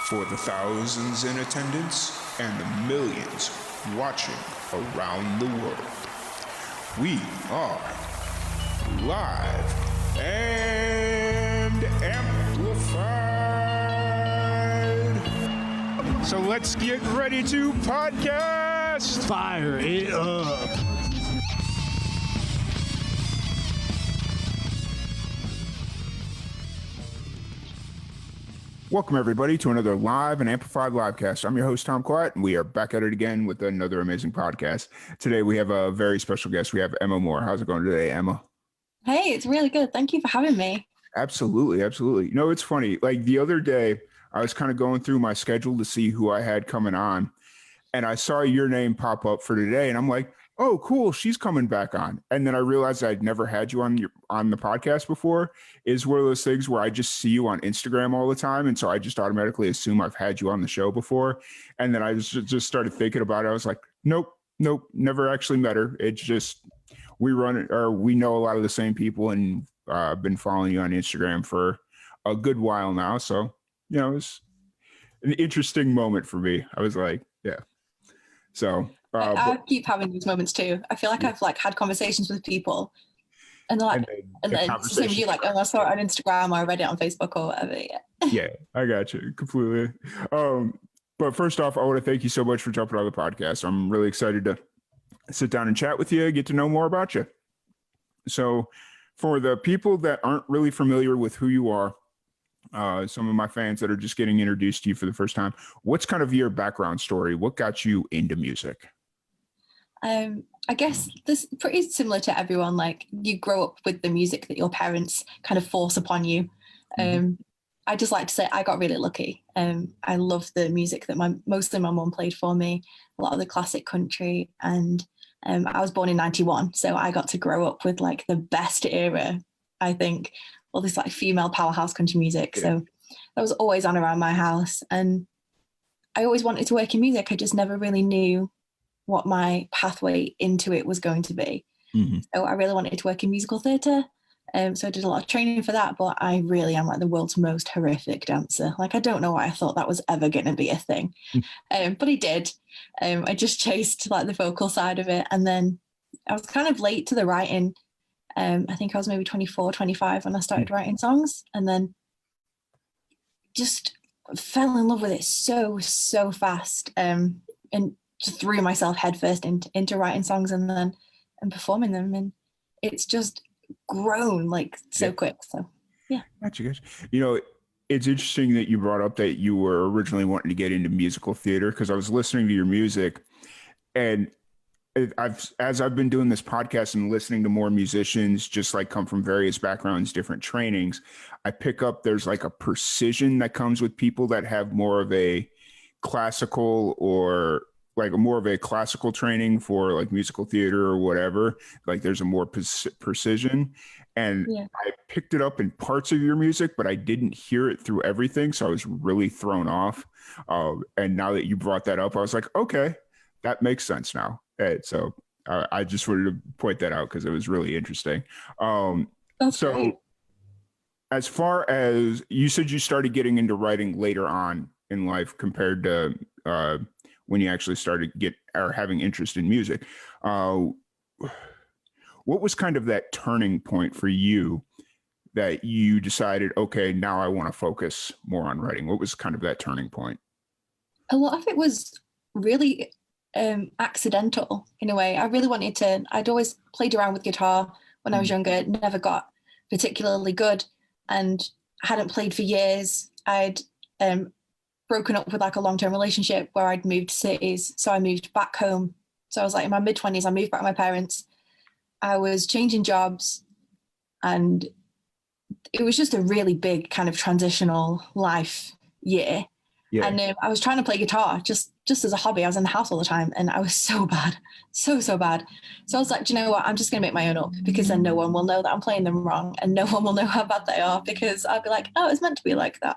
For the thousands in attendance and the millions watching around the world, we are live and amplified. So let's get ready to podcast. Fire it up. Welcome, everybody, to another live and amplified livecast. I'm your host, Tom Quiet, and we are back at it again with another amazing podcast. Today, we have a very special guest. We have Emma Moore. How's it going today, Emma? Hey, it's really good. Thank you for having me. Absolutely, absolutely. You know, it's funny. Like the other day, I was kind of going through my schedule to see who I had coming on, and I saw your name pop up for today, and I'm like, oh, cool, she's coming back on. And then I realized I'd never had you on the podcast before. Is one of those things where I just see you on Instagram all the time, and so I just automatically assume I've had you on the show before. And then I just started thinking about it. I was like, nope, never actually met her. It's just we know a lot of the same people, and I've been following you on Instagram for a good while now. So, you know, it's an interesting moment for me. I was like, yeah. So I keep having these moments too. I feel like I've had conversations with people, and they're like, and then it's the same as you, like, oh, I saw it on Instagram or I read it on Facebook or whatever. Yeah, I got you completely. But first off, I want to thank you so much for jumping on the podcast. I'm really excited to sit down and chat with you, get to know more about you. So, for the people that aren't really familiar with who you are, some of my fans that are just getting introduced to you for the first time, what's kind of your background story? What got you into music? I guess this is pretty similar to everyone. Like, you grow up with the music that your parents kind of force upon you. I just like to say I got really lucky. I love the music that mostly my mum played for me, a lot of the classic country. And I was born in 91, so I got to grow up with like the best era, I think, all this like female powerhouse country music. Yeah. So that was always on around my house. And I always wanted to work in music. I just never really knew what my pathway into it was going to be. So I really wanted to work in musical theatre. So I did a lot of training for that, but I really am like the world's most horrific dancer. Like, I don't know why I thought that was ever going to be a thing. But I did. I just chased like the vocal side of it. And then I was kind of late to the writing. I think I was maybe 24, 25 when I started writing songs, and then just fell in love with it so fast. And just threw myself headfirst into writing songs and performing them, and it's just grown like so quick. So yeah. Gotcha. You know, it's interesting that you brought up that you were originally wanting to get into musical theater, because I was listening to your music, and as I've been doing this podcast and listening to more musicians just like come from various backgrounds, different trainings, I pick up there's like a precision that comes with people that have more of a classical or like more of a classical training for like musical theater or whatever. Like there's a more precision, and I picked it up in parts of your music, but I didn't hear it through everything. So I was really thrown off. And now that you brought that up, I was like, okay, that makes sense now. So I just wanted to point that out because it was really interesting. So great. As far as you said, you started getting into writing later on in life compared to when you actually started having interest in music. What was kind of that turning point for you that you decided, okay, now I want to focus more on writing? What was kind of that turning point? A lot of it was really accidental in a way. I'd always played around with guitar when I was younger, never got particularly good, and hadn't played for years. I'd broken up with like a long-term relationship where I'd moved cities. So I moved back home. So I was like in my mid-20s, I moved back to my parents. I was changing jobs, and it was just a really big kind of transitional life year. Yeah. And I was trying to play guitar just as a hobby. I was in the house all the time, and I was so bad, so bad. So I was like, do you know what? I'm just going to make my own up, because then no one will know that I'm playing them wrong, and no one will know how bad they are, because I'll be like, oh, it's meant to be like that.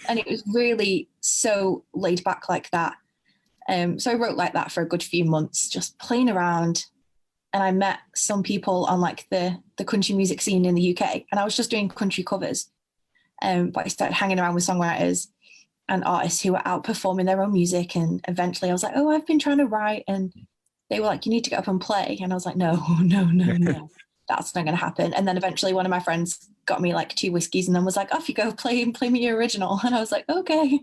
And it was really so laid back like that. So I wrote like that for a good few months, just playing around. And I met some people on like the country music scene in the UK, and I was just doing country covers. But I started hanging around with songwriters, and artists who were out performing their own music. And eventually I was like, oh, I've been trying to write. And they were like, you need to get up and play. And I was like, no, no, no, no, that's not going to happen. And then eventually one of my friends got me like 2 whiskeys and then was like, off you go, play me your original. And I was like, okay.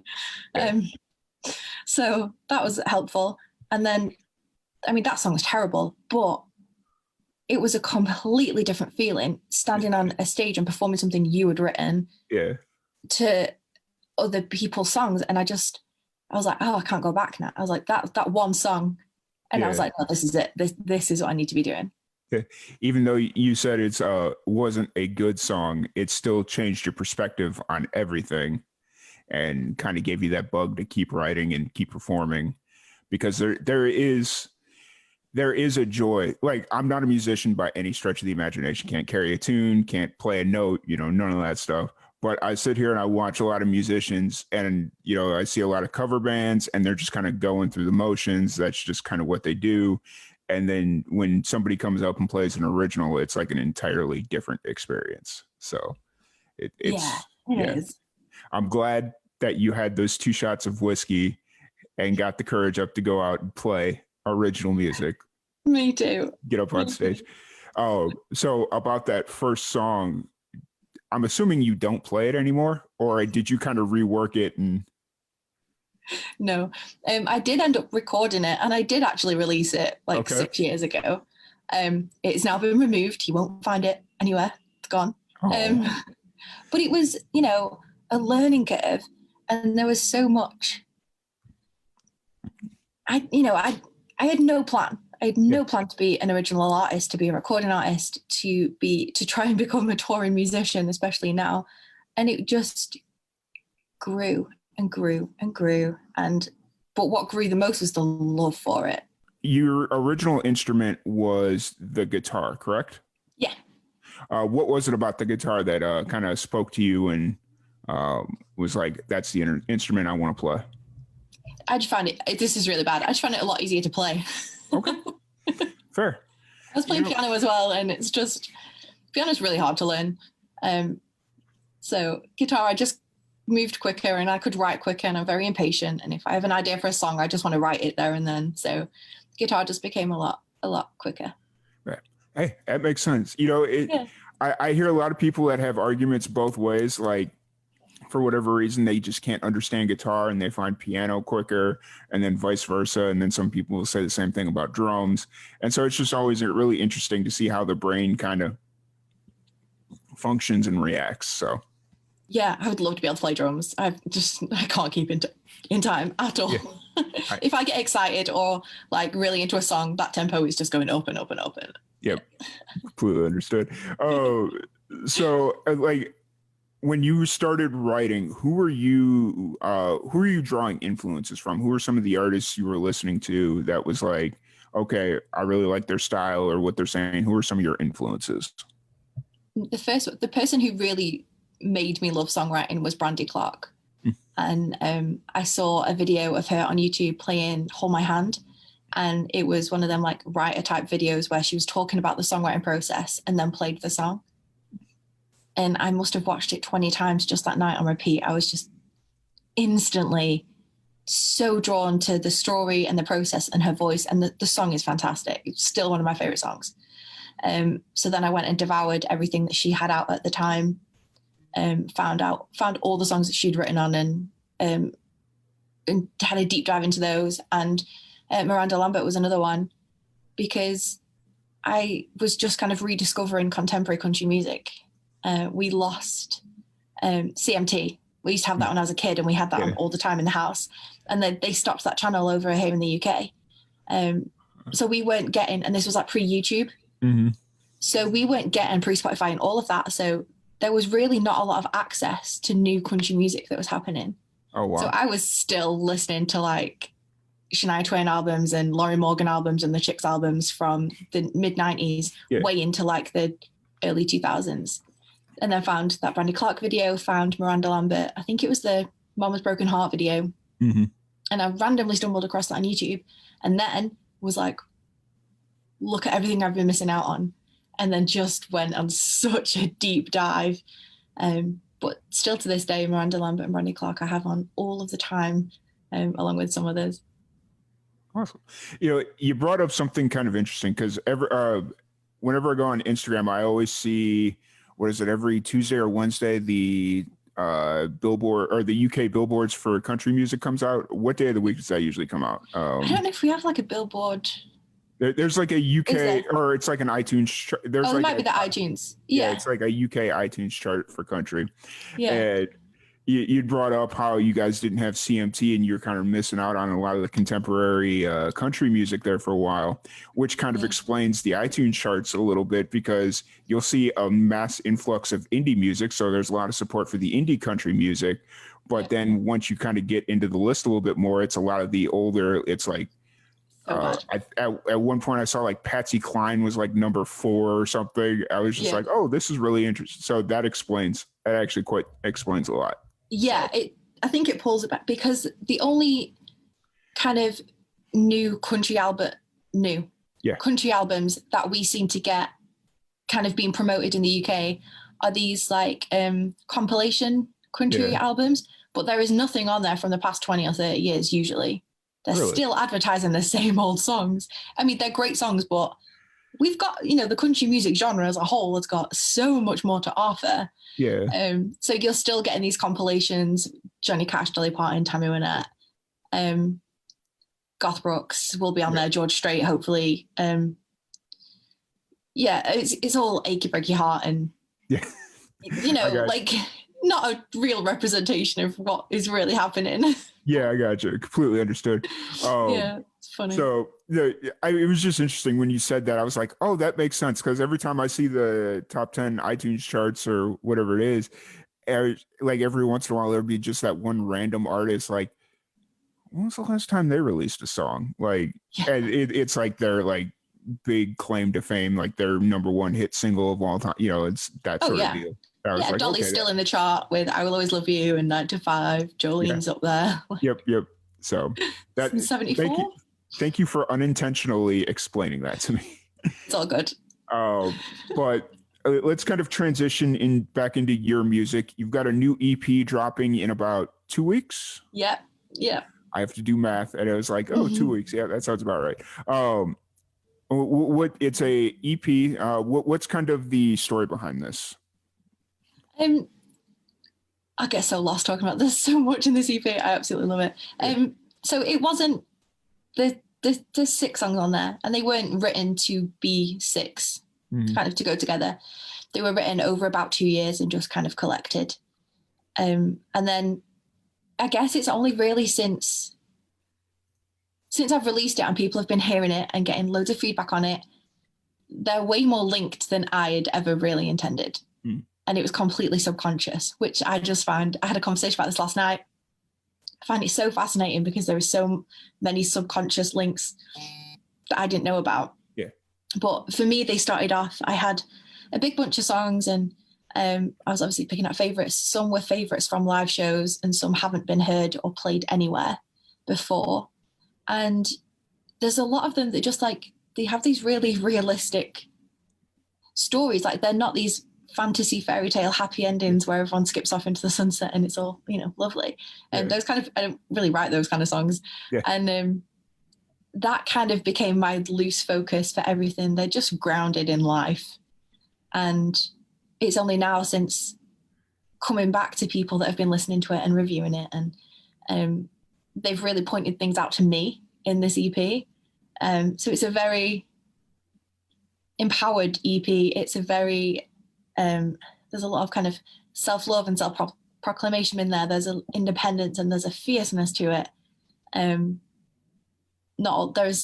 So that was helpful. And then, I mean, that song was terrible, but it was a completely different feeling standing on a stage and performing something you had written to other people's songs. And I was like, oh, I can't go back now. I was like, that one song. And I was like, oh, this is it. This is what I need to be doing. Even though you said it's wasn't a good song, it still changed your perspective on everything and kind of gave you that bug to keep writing and keep performing, because there is a joy. Like, I'm not a musician by any stretch of the imagination, can't carry a tune, can't play a note, none of that stuff. But I sit here and I watch a lot of musicians, and, I see a lot of cover bands, and they're just kind of going through the motions. That's just kind of what they do. And then when somebody comes up and plays an original, it's like an entirely different experience. So it is. I'm glad that you had those 2 shots of whiskey and got the courage up to go out and play original music. Me too. Get up on stage. Oh, so about that first song, I'm assuming you don't play it anymore, or did you kind of rework it? And no, I did end up recording it, and I did actually release it 6 years ago. It's now been removed. You won't find it anywhere. It's gone. But it was, a learning curve, and there was so much. I had no plan. I had no plan to be an original artist, to be a recording artist, to try and become a touring musician, especially now. And it just grew and grew and grew. But what grew the most was the love for it. Your original instrument was the guitar, correct? Yeah. What was it about the guitar that kind of spoke to you and was like, that's the instrument I want to play? I just found this is really bad. I just found it a lot easier to play. Okay. Fair. I was playing piano as well, and it's just, piano's really hard to learn. So guitar, I just moved quicker and I could write quicker, and I'm very impatient. And if I have an idea for a song, I just want to write it there and then. So guitar just became a lot quicker. Right. Hey, that makes sense. I hear a lot of people that have arguments both ways. Like, for whatever reason, they just can't understand guitar and they find piano quicker, and then vice versa. And then some people will say the same thing about drums. And so it's just always really interesting to see how the brain kind of functions and reacts. So yeah, I would love to be able to play drums. I can't keep in time at all. Yeah. If I get excited or like really into a song, that tempo is just going up and up and up. Yep. Completely understood. Oh, so like, when you started writing, who are you drawing influences from? Who are some of the artists you were listening to that was like, okay, I really like their style or what they're saying? Who are some of your influences? The person who really made me love songwriting was Brandy Clark. And I saw a video of her on YouTube playing Hold My Hand. And it was one of them like writer type videos where she was talking about the songwriting process and then played the song. And I must have watched it 20 times just that night on repeat. I was just instantly so drawn to the story and the process and her voice. And the song is fantastic. It's still one of my favorite songs. So then I went and devoured everything that she had out at the time, found all the songs that she'd written on and had a deep dive into those. And Miranda Lambert was another one, because I was just kind of rediscovering contemporary country music. We lost CMT. We used to have that when I was a kid, and we had that on all the time in the house. And then they stopped that channel over here in the UK. So we weren't getting, and this was like pre-YouTube. Mm-hmm. So we weren't getting pre-Spotify and all of that. So there was really not a lot of access to new country music that was happening. Oh, wow. So I was still listening to like Shania Twain albums and Laurie Morgan albums and the Chicks albums from the mid-90s way into like the early 2000s. And then found that Brandy Clark video, found Miranda Lambert. I think it was the Mama's Broken Heart video. Mm-hmm. And I randomly stumbled across that on YouTube, and then was like, look at everything I've been missing out on. And then just went on such a deep dive. But still to this day, Miranda Lambert and Brandy Clark I have on all of the time, along with some others. Awesome. You brought up something kind of interesting because whenever I go on Instagram, I always see, what is it, every Tuesday or Wednesday, the Billboard or the UK billboards for country music comes out. What day of the week does that usually come out? I don't know if we have like a Billboard. There's like a UK, or it's like an iTunes. There's it like might be the iTunes. Yeah, it's like a UK iTunes chart for country. Yeah. And you brought up how you guys didn't have CMT and you're kind of missing out on a lot of the contemporary country music there for a while, which kind of explains the iTunes charts a little bit, because you'll see a mass influx of indie music. So there's a lot of support for the indie country music. But then once you kind of get into the list a little bit more, it's a lot of the older, it's like, at one point I saw like Patsy Cline was like number 4 or something. I was just like, oh, this is really interesting. So that actually quite explains a lot. Yeah, I think it pulls it back, because the only kind of new country albums that we seem to get kind of being promoted in the UK are these like compilation country albums, but there is nothing on there from the past 20 or 30 years usually. They're still advertising the same old songs. I mean, they're great songs, but we've got, the country music genre as a whole has got so much more to offer. Yeah. So you're still getting these compilations, Johnny Cash, Dolly Parton, Tammy Wynette, Garth Brooks will be on there, George Strait, hopefully. It's all achy breaky heart, and like not a real representation of what is really happening. Yeah, I got you. Completely understood. Yeah, it's funny. So it was just interesting when you said that. I was like, oh, that makes sense, because every time I see the top 10 iTunes charts or whatever it is, like every once in a while there'd be just that one random artist. Like, when was the last time they released a song? Like, and it's like their like big claim to fame, like their number 1 hit single of all time. It's that sort of deal. Like, Dolly's still in the chart with I Will Always Love You and 9 to 5. Jolene's up there. Yep. So that's 74. Thank you for unintentionally explaining that to me. It's all good. But let's kind of transition back into your music. You've got a new EP dropping in about 2 weeks. Yeah. I have to do math, and I was like, 2 weeks. Yeah, that sounds about right. What it's a EP. What's kind of the story behind this? I get so lost talking about this so much in this EP. I absolutely love it. So it wasn't there's 6 songs on there, and they weren't written to be 6, kind of to go together. They were written over about 2 years and just kind of collected. And then I guess it's only really since I've released it and people have been hearing it and getting loads of feedback on it, they're way more linked than I had ever really intended. And it was completely subconscious, which I just found. I had a conversation about this last night. I find it so fascinating because there are so many subconscious links that I didn't know about. Yeah. But for me, they started off, I had a big bunch of songs, and I was obviously picking out favorites. Some were favorites from live shows and some haven't been heard or played anywhere before. And there's a lot of them that just like, they have these really realistic stories. Like, they're not these fantasy fairy tale happy endings where everyone skips off into the sunset and it's all lovely, and those kind of, I don't really write those kind of songs, and that kind of became my loose focus for everything. They're just grounded in life, and it's only now since coming back to people that have been listening to it and reviewing it, and they've really pointed things out to me in this EP. So it's a very empowered EP. It's a very there's a lot of kind of self-love and self-proclamation in there. There's an independence and there's a fierceness to it. There's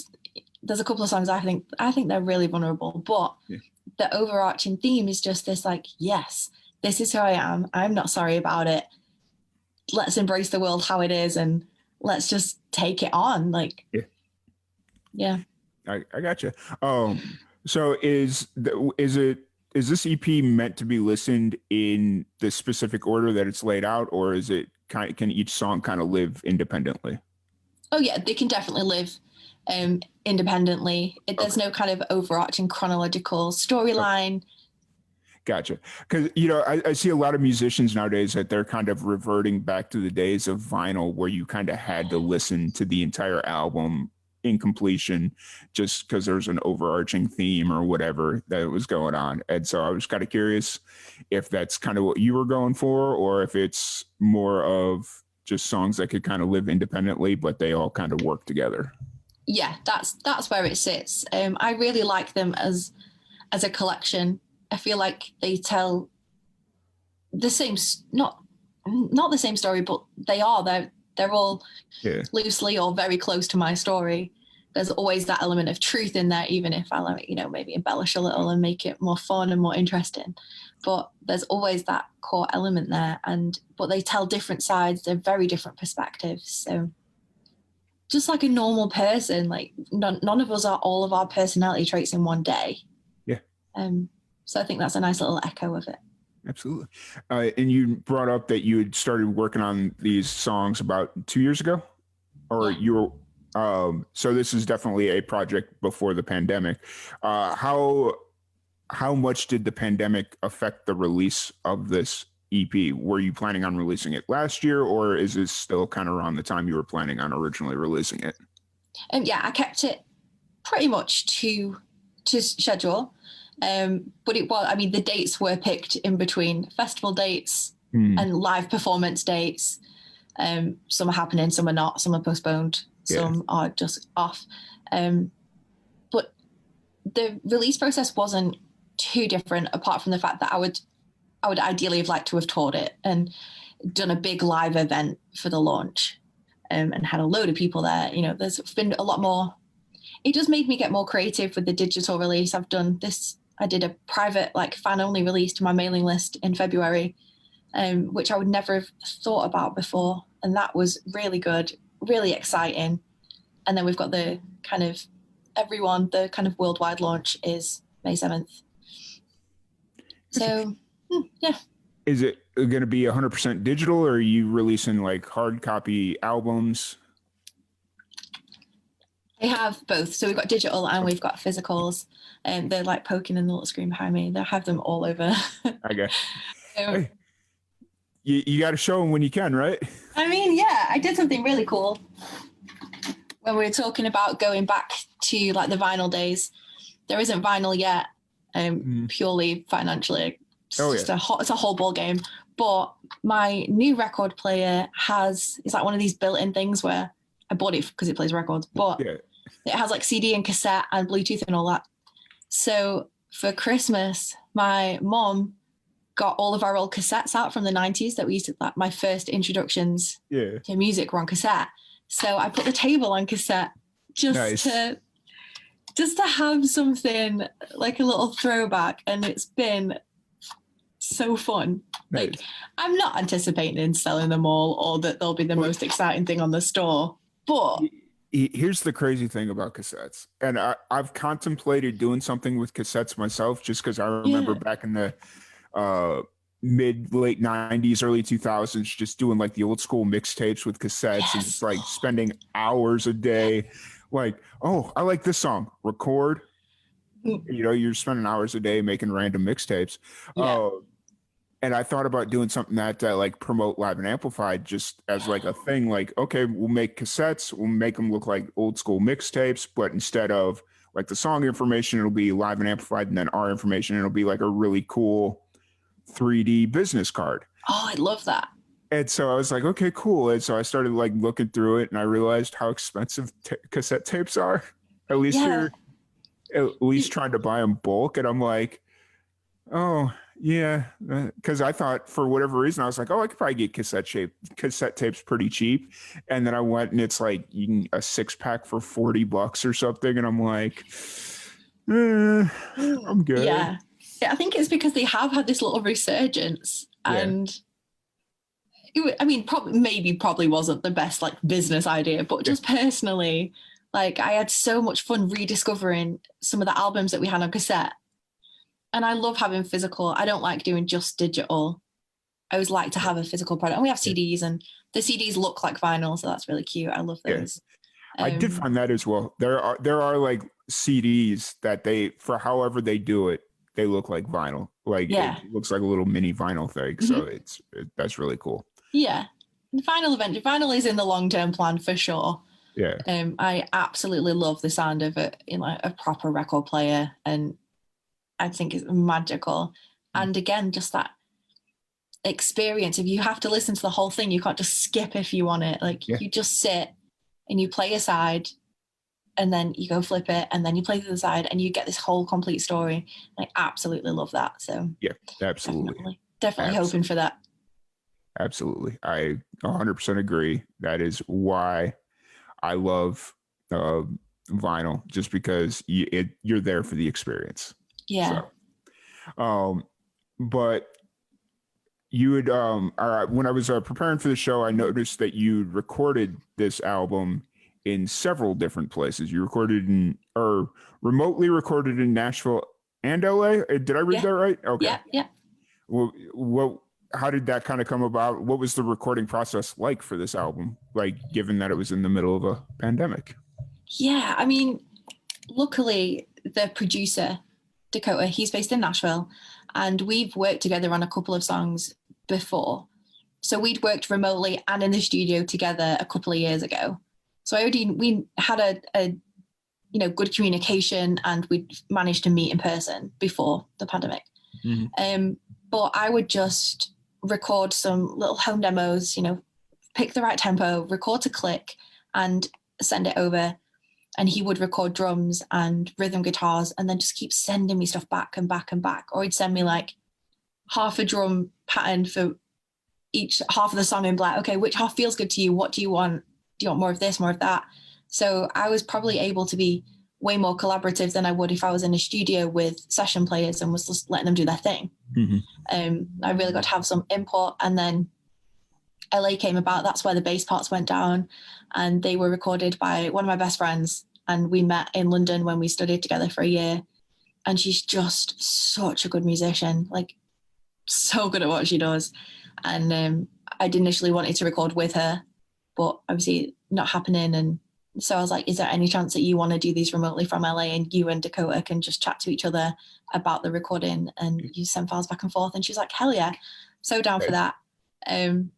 a couple of songs I think they're really vulnerable, but the overarching theme is just this, like, yes, this is who I am. I'm not sorry about it. Let's embrace the world how it is and let's just take it on. Like, yeah. I got you. So is this EP meant to be listened in the specific order that it's laid out, or is it can each song kind of live independently? Oh yeah, they can definitely live independently. There's no kind of overarching chronological storyline. Gotcha. Because, you know, I see a lot of musicians nowadays that they're kind of reverting back to the days of vinyl where you kind of had to listen to the entire album in completion just because there's an overarching theme or whatever that was going on. And so I was kind of curious if that's kind of what you were going for, or if it's more of just songs that could kind of live independently, but they all kind of work together. Yeah, that's where it sits. I really like them as a collection. I feel like they tell the same, not the same story, but they're all loosely or very close to my story. There's always that element of truth in there, even if I like, you know, maybe embellish a little and make it more fun and more interesting. But there's always that core element there, but they tell different sides. They're very different perspectives. So just like a normal person, like none of us are all of our personality traits in one day. Yeah. So I think that's a nice little echo of it. Absolutely. And you brought up that you had started working on these songs about 2 years ago, or you were, so this is definitely a project before the pandemic. How much did the pandemic affect the release of this EP? Were you planning on releasing it last year, or is this still kind of around the time you were planning on originally releasing it? Yeah, I kept it pretty much to schedule. But it was, I mean, the dates were picked in between festival dates and live performance dates. Some are happening, some are not, some are postponed, some are just off. But the release process wasn't too different, apart from the fact that I would ideally have liked to have toured it and done a big live event for the launch, and had a load of people there. You know, there's been a lot more. It just made me get more creative with the digital release. I did a private, like, fan-only release to my mailing list in February, which I would never have thought about before. And that was really good, really exciting. And then we've got the kind of worldwide launch is May 7th. So, yeah. Is it going to be 100% digital, or are you releasing like hard copy albums? They have both. So we've got digital and we've got physicals. And they're like poking in the little screen behind me. They have them all over. I guess. Hey, you got to show them when you can, right? I mean, yeah, I did something really cool when we were talking about going back to like the vinyl days. There isn't vinyl yet, purely financially. It's a whole ball game. But my new record player it's like one of these built-in things where I bought it because it plays records, but it has like CD and cassette and Bluetooth and all that. So for Christmas, my mom got all of our old cassettes out from the 90s that we used to, like, my first introductions to music were on cassette. So I put the table on cassette just to have something like a little throwback. And it's been so fun. Nice. Like, I'm not anticipating selling them all or that they'll be the most exciting thing on the store, but here's the crazy thing about cassettes, and I've contemplated doing something with cassettes myself, just because I remember back in the late 90s, early 2000s, just doing like the old school mixtapes with cassettes and just like spending hours a day, like, oh, I like this song, record. You know, you're spending hours a day making random mixtapes. And I thought about doing something that like promote Live and Amplified just as like a thing, like, okay, we'll make cassettes, we'll make them look like old school mixtapes, but instead of like the song information, it'll be Live and Amplified, and then our information, it'll be like a really cool 3D business card. Oh, I love that. And so I was like, okay, cool. And so I started like looking through it, and I realized how expensive cassette tapes are. At least here, at least trying to buy them bulk. And I'm like, oh, yeah, because I thought for whatever reason, I was like, oh, I could probably get cassette tapes pretty cheap. And then I went, and it's like you can a 6-pack for $40 or something. And I'm like, I'm good. Yeah, I think it's because they have had this little resurgence. And probably wasn't the best like business idea, but just personally, like, I had so much fun rediscovering some of the albums that we had on cassette. And I love having physical. I don't like doing just digital. I always like to have a physical product. And we have CDs, and the CDs look like vinyl, so that's really cute. I love those. I did find that as well. There are like CDs that they, for however they do it, they look like vinyl. Like Yeah. it looks like a little mini vinyl thing. So that's really cool. Yeah. Vinyl is in the long-term plan for sure. Yeah. I absolutely love the sound of it in like a proper record player, and I think it's magical. And again, just that experience of you have to listen to the whole thing. You can't just skip if you want it. Like you just sit and you play a side, and then you go flip it, and then you play the other side, and you get this whole complete story. I absolutely love that. So yeah, absolutely. Definitely hoping for that. Absolutely. I 100% agree. That is why I love vinyl, just because you're there for the experience. Yeah. So, but you would, when I was preparing for the show, I noticed that you recorded this album in several different places. You remotely recorded in Nashville and LA. Did I read that right? Okay. Yeah. Well, how did that kind of come about? What was the recording process like for this album? Like, given that it was in the middle of a pandemic? Yeah, I mean, luckily the producer, Dakota, he's based in Nashville, and we've worked together on a couple of songs before. So we'd worked remotely and in the studio together a couple of years ago. So we had a good communication, and we'd managed to meet in person before the pandemic. But I would just record some little home demos, pick the right tempo, record to click, and send it over. And he would record drums and rhythm guitars, and then just keep sending me stuff back and back and back. Or he'd send me like half a drum pattern for each half of the song, and be like, okay, which half feels good to you? What do you want? Do you want more of this, more of that? So I was probably able to be way more collaborative than I would if I was in a studio with session players and was just letting them do their thing. I really got to have some input. And then LA came about. That's where the bass parts went down, and they were recorded by one of my best friends. And we met in London when we studied together for a year. And she's just such a good musician, like so good at what she does. And I'd initially wanted to record with her, but obviously not happening. And so I was like, is there any chance that you want to do these remotely from LA, and you and Dakota can just chat to each other about the recording and you send files back and forth? And she's like, hell yeah, so down for that. And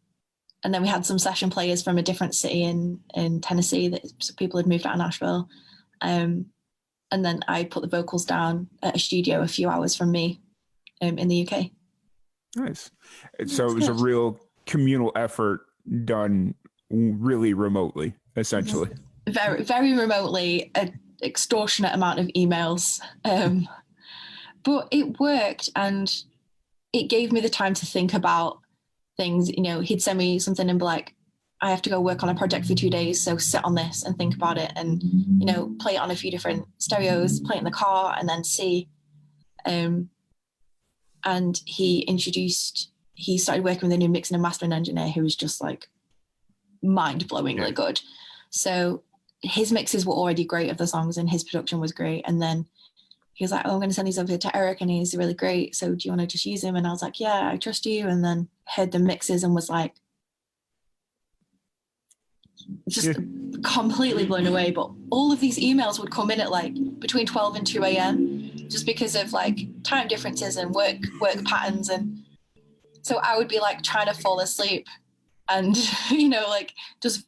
then we had some session players from a different city in Tennessee, that people had moved out of Nashville. And then I put the vocals down at a studio a few hours from me in the UK. Nice. So it was a real communal effort done really remotely, essentially. Very, very remotely, an extortionate amount of emails. But it worked, and it gave me the time to think about things. He'd send me something and be like, I have to go work on a project for 2 days, so sit on this and think about it, and play it on a few different stereos, play it in the car, and then see. And he started working with a new mixing and mastering engineer who was just like mind-blowingly good. So his mixes were already great of the songs, and his production was great. And then he was like, oh, I'm going to send these over to Eric, and he's really great, so do you want to just use him? And I was like, yeah, I trust you. And then heard the mixes and was like, just completely blown away. But all of these emails would come in at like between 12 and 2 a.m. just because of like time differences and work patterns. And so I would be like trying to fall asleep and like just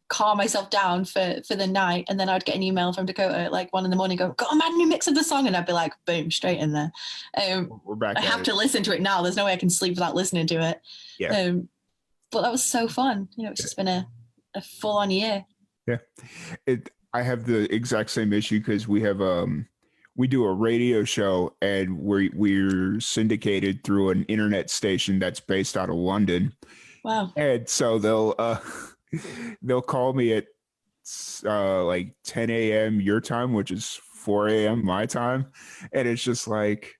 calm myself down for the night, and then I'd get an email from Dakota at like 1 a.m. go, got a mad new mix of the song, and I'd be like, boom, straight in there. We're back. I have to listen to it now. There's no way I can sleep without listening to it. But that was so fun. It's just been a full-on year. I have the exact same issue, because we have we do a radio show, and we're syndicated through an internet station that's based out of London. Wow. And so they'll call me at like 10 a.m. your time, which is 4 a.m. my time, and it's just like,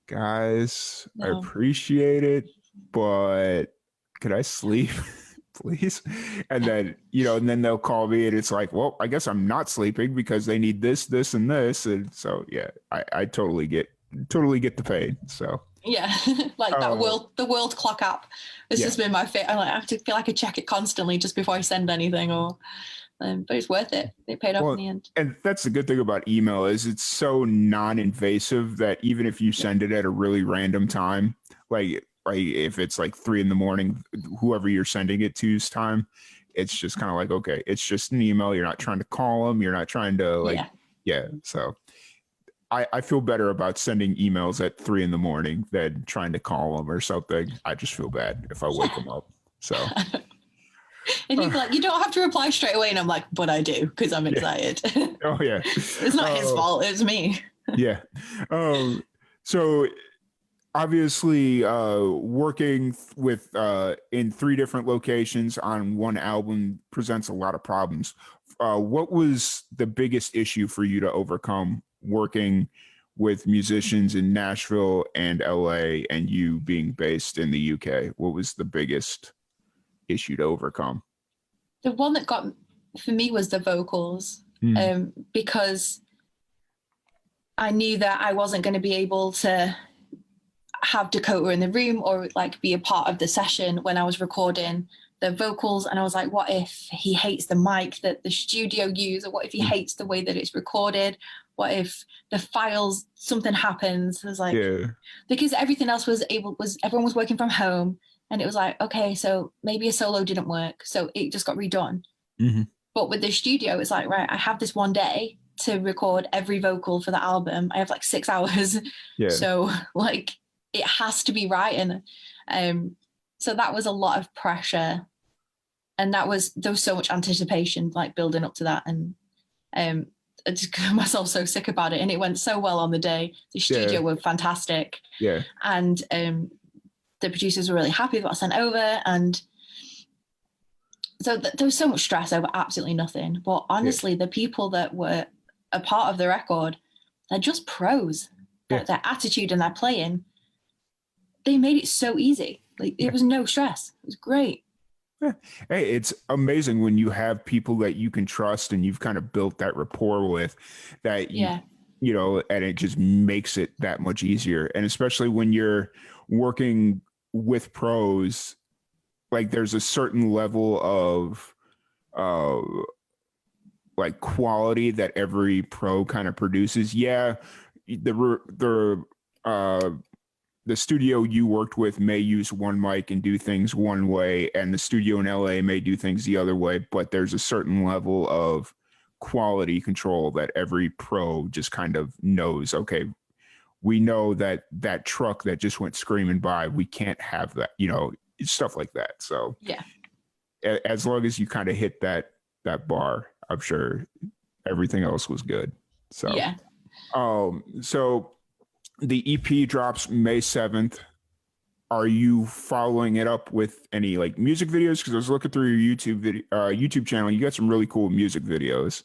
guys, I appreciate it, but could I sleep? Please. And then and then they'll call me, and it's like, well, I guess I'm not sleeping because they need this, and this. And so I totally get the pain. So Yeah, like the world clock app has just been my fit. I have to feel like I check it constantly just before I send anything, or but it's worth it. It paid off in the end. And that's the good thing about email is it's so non-invasive that even if you send it at a really random time, like if it's like 3 a.m, whoever you're sending it to's time, it's just kind of like, okay, it's just an email. You're not trying to call them. You're not trying to So I feel better about sending emails at 3 a.m. than trying to call them or something. I just feel bad if I wake them up. So. And he'd be like, you don't have to reply straight away. And I'm like, but I do, because I'm excited. Oh, yeah. It's not his fault. It's me. Yeah. So obviously working with in 3 different locations on one album presents a lot of problems. What was the biggest issue for you to overcome working with musicians in Nashville and LA and you being based in the UK? What was the biggest issue to overcome? The one that got for me was the vocals, because I knew that I wasn't going to be able to have Dakota in the room or like be a part of the session when I was recording the vocals. And I was like, what if he hates the mic that the studio used, or what if he hates the way that it's recorded? What if the files, something happens? It was like, because everything else everyone was working from home. And it was like, okay, so maybe a solo didn't work. So it just got redone. Mm-hmm. But with the studio, it's like, right, I have this one day to record every vocal for the album. I have like 6 hours. Yeah. So like it has to be right. And so that was a lot of pressure. And there was so much anticipation, like building up to that. And I just got myself so sick about it. And it went so well on the day. The studio were fantastic. Yeah. And the producers were really happy with what I sent over. And so there was so much stress over absolutely nothing. But honestly, the people that were a part of the record, they're just pros. Their attitude and their playing, they made it so easy. Like it was no stress. It was great. Yeah. Hey, it's amazing when you have people that you can trust and you've kind of built that rapport with that, you know, and it just makes it that much easier. And especially when you're working with pros, like there's a certain level of like quality that every pro kind of produces. Yeah, the studio you worked with may use one mic and do things one way, and the studio in LA may do things the other way, but there's a certain level of quality control that every pro just kind of knows, okay, we know that that truck that just went screaming by, we can't have that, you know, stuff like that. So yeah, as long as you kind of hit that bar, I'm sure everything else was good. So yeah. So the EP drops May 7th. Are you following it up with any like music videos? Because I was looking through your YouTube channel. You got some really cool music videos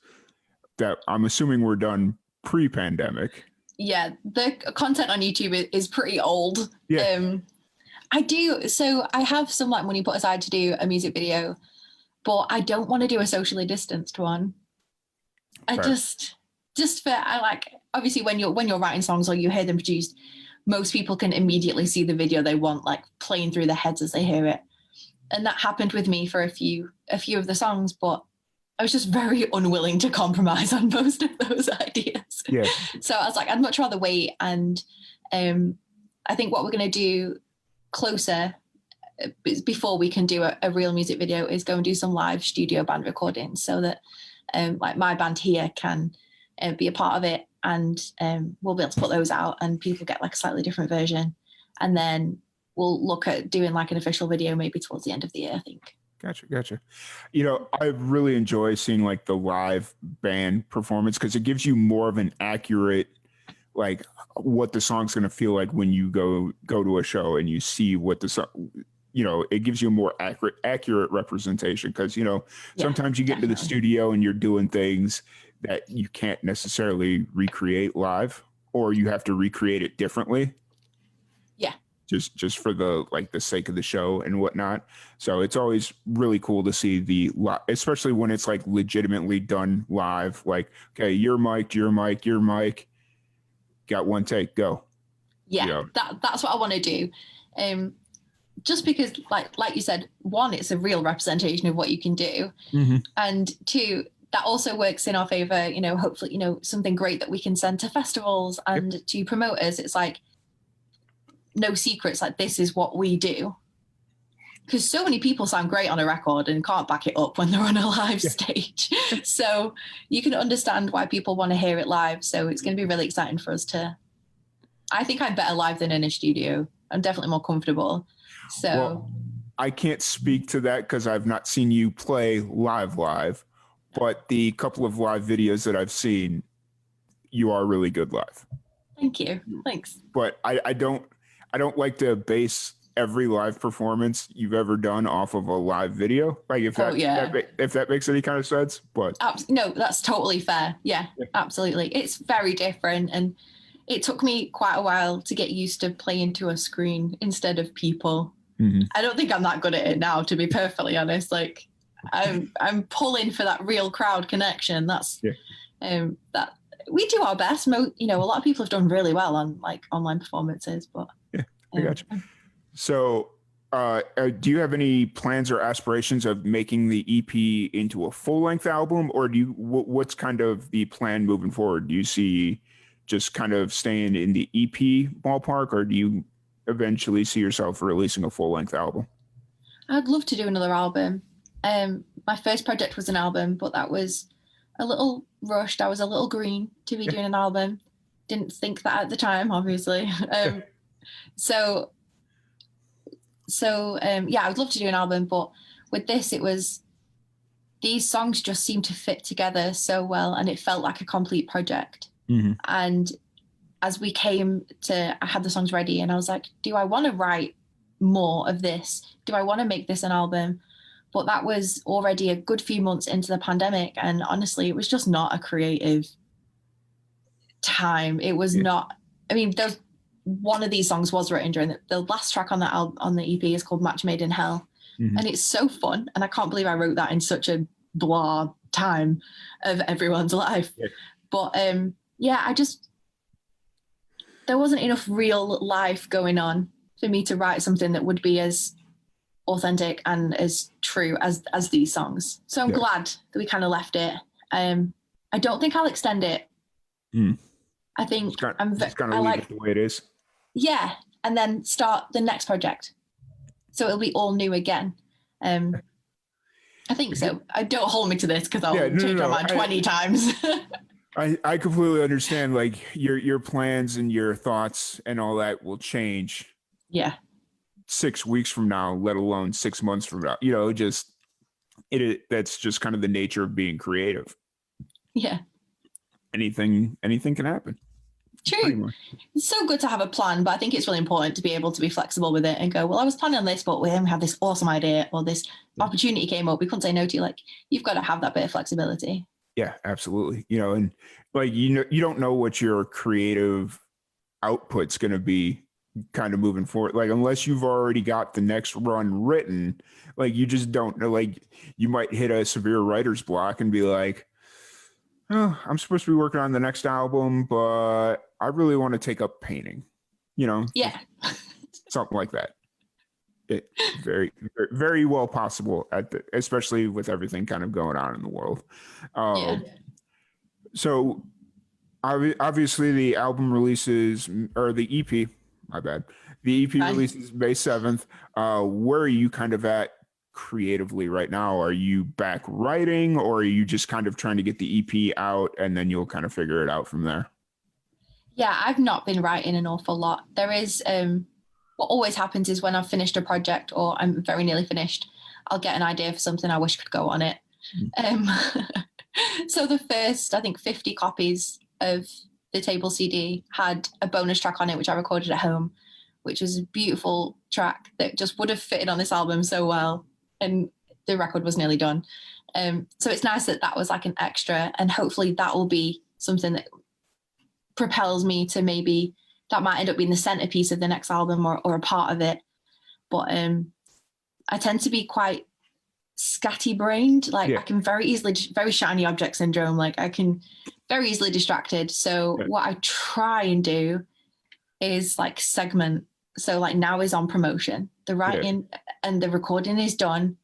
that I'm assuming were done pre-pandemic. Yeah, the content on YouTube is pretty old. Yeah. I do. So I have some like money put aside to do a music video, but I don't want to do a socially distanced one. I just for, I like, obviously when you're writing songs or you hear them produced, most people can immediately see the video they want, like playing through their heads as they hear it. And that happened with me for a few of the songs, but I was just very unwilling to compromise on most of those ideas. Yeah. So I was like, I'd much rather wait. And I think what we're going to do closer before we can do a real music video is go and do some live studio band recordings so that like my band here can be a part of it, and we'll be able to put those out and people get like a slightly different version. And then we'll look at doing like an official video maybe towards the end of the year, I think. Gotcha. You know, I really enjoy seeing like the live band performance because it gives you more of an accurate, like what the song's going to feel like when you go to a show and you see what the song, you know, it gives you a more accurate representation. Because, you know, sometimes you get into the studio and you're doing things that you can't necessarily recreate live, or you have to recreate it differently. Yeah. Just for the sake of the show and whatnot. So it's always really cool to see especially when it's like legitimately done live. Like, okay, your mic, got one take, go. Yeah, You know, that's what I want to do. Just because, like you said, one, it's a real representation of what you can do, and two, that also works in our favor. You know, hopefully, you know, something great that we can send to festivals and to promoters. It's like no secrets. Like, this is what we do. Because so many people sound great on a record and can't back it up when they're on a live stage. So you can understand why people want to hear it live. So it's going to be really exciting for us to. I think I'm better live than in a studio. I'm definitely more comfortable. So well, I can't speak to that because I've not seen you play live, but the couple of live videos that I've seen, you are really good live. thank you. Thanks. But I don't like to base every live performance you've ever done off of a live video. Like if that makes any kind of sense. But no, that's totally fair. Yeah, absolutely. It's very different, and it took me quite a while to get used to playing to a screen instead of people. I don't think I'm that good at it now, to be perfectly honest. Like I'm pulling for that real crowd connection. That's that we do our best. You know, a lot of people have done really well on like online performances, but I got you. So, do you have any plans or aspirations of making the EP into a full-length album, or what's kind of the plan moving forward? Do you see just kind of staying in the EP ballpark, or do you eventually see yourself releasing a full-length album? I'd love to do another album. My first project was an album, but that was a little rushed. I was a little green to be doing an album. Didn't think that at the time, obviously. Yeah, I would love to do an album, but with this, it was these songs just seemed to fit together so well, and it felt like a complete project. And as we came to, I had the songs ready, and I was like, do I want to write more of this? Do I want to make this an album? But that was already a good few months into the pandemic, and honestly, it was just not a creative time. It was not. I mean, there's one of these songs was written during the last track on that on the EP is called Match Made in Hell, and it's so fun, and I can't believe I wrote that in such a blah time of everyone's life. But I just there wasn't enough real life going on for me to write something that would be as authentic and as true as these songs. So I'm glad that we kind of left it. I don't think I'll extend it. I think I'm just kind of leave it the way it is. Yeah, and then start the next project. So it'll be all new again. I think so. Don't hold me to this because I'll change my mind 20 times. I completely understand. Like your plans and your thoughts and all that will change. Yeah. 6 weeks from now, let alone 6 months from now. You know, that's just kind of the nature of being creative. Yeah. Anything can happen. True. It's so good to have a plan, but I think it's really important to be able to be flexible with it and go, well, I was planning on this, but we had this awesome idea or this opportunity came up. We couldn't say no to you. Like, you've got to have that bit of flexibility. Yeah, absolutely. You know, and like, you don't know what your creative output's going to be kind of moving forward. Like, unless you've already got the next run written, like, you just don't know. Like, you might hit a severe writer's block and be like, oh, I'm supposed to be working on the next album, but I really want to take up painting, you know? Yeah. Something like that. It very, very well possible especially with everything kind of going on in the world. So obviously the album releases, or the EP, my bad. The EP releases May 7th. Where are you kind of at creatively right now? Are you back writing, or are you just kind of trying to get the EP out and then you'll kind of figure it out from there? Yeah, I've not been writing an awful lot. There is what always happens is when I've finished a project or I'm very nearly finished, I'll get an idea for something I wish could go on it. So the first, I think, 50 copies of the Table CD had a bonus track on it, which I recorded at home, which was a beautiful track that just would have fitted on this album so well. And the record was nearly done. So it's nice that was like an extra, and hopefully that will be something that propels me to maybe that might end up being the centerpiece of the next album or a part of it. But I tend to be quite scatty-brained. Like I can very shiny object syndrome. Like I can very easily distracted. So what I try and do is like segment. So like now is on promotion. The writing and the recording is done.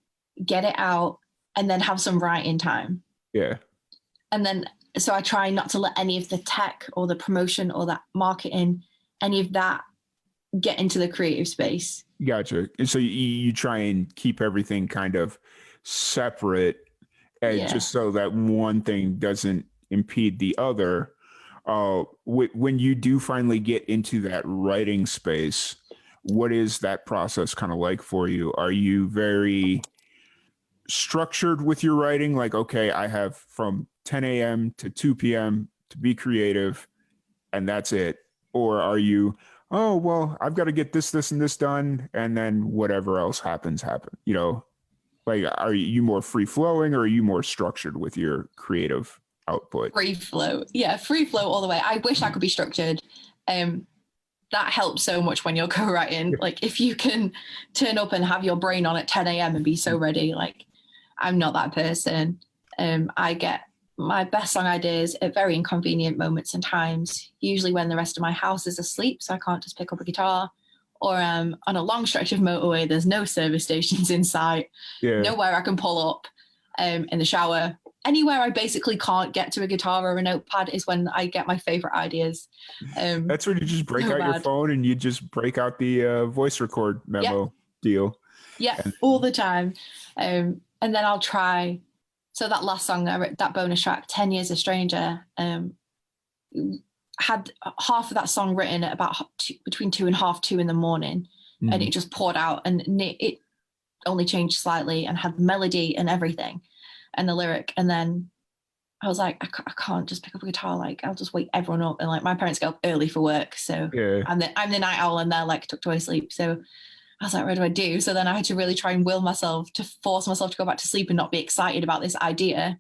Get it out, and then have some writing time. Yeah. And then, so I try not to let any of the tech or the promotion or that marketing, any of that get into the creative space. Gotcha. And so you try and keep everything kind of separate, and just so that one thing doesn't impede the other. When you do finally get into that writing space, what is that process kind of like for you? Are you very structured with your writing? Like, okay, I have from 10 a.m. to 2 p.m. to be creative, and that's it? Or are you, oh, well, I've got to get this, and this done, and then whatever else happens, happen? Like, are you more free flowing, or are you more structured with your creative output? Free flow. Yeah, free flow all the way. I wish I could be structured. That helps so much when you're co-writing. Like, if you can turn up and have your brain on at 10 a.m. and be so ready, like, I'm not that person. I get my best song ideas at very inconvenient moments and times, usually when the rest of my house is asleep, so I can't just pick up a guitar. Or on a long stretch of motorway, there's no service stations in sight, nowhere I can pull up, in the shower. Anywhere I basically can't get to a guitar or a notepad is when I get my favorite ideas. That's when you just break out your phone and you just break out the voice record memo deal. Yeah, all the time. And then I'll try. So that last song I wrote, that bonus track, 10 Years a Stranger, had half of that song written at about between 2 and half 2 in the morning. And it just poured out, and it only changed slightly and had the melody and everything and the lyric. And then I was like, I can't just pick up a guitar. Like, I'll just wake everyone up. And like, my parents get up early for work. So I'm the night owl, and they're like tucked away asleep. So I was like, what do I do? So then I had to really try and will myself to force myself to go back to sleep and not be excited about this idea,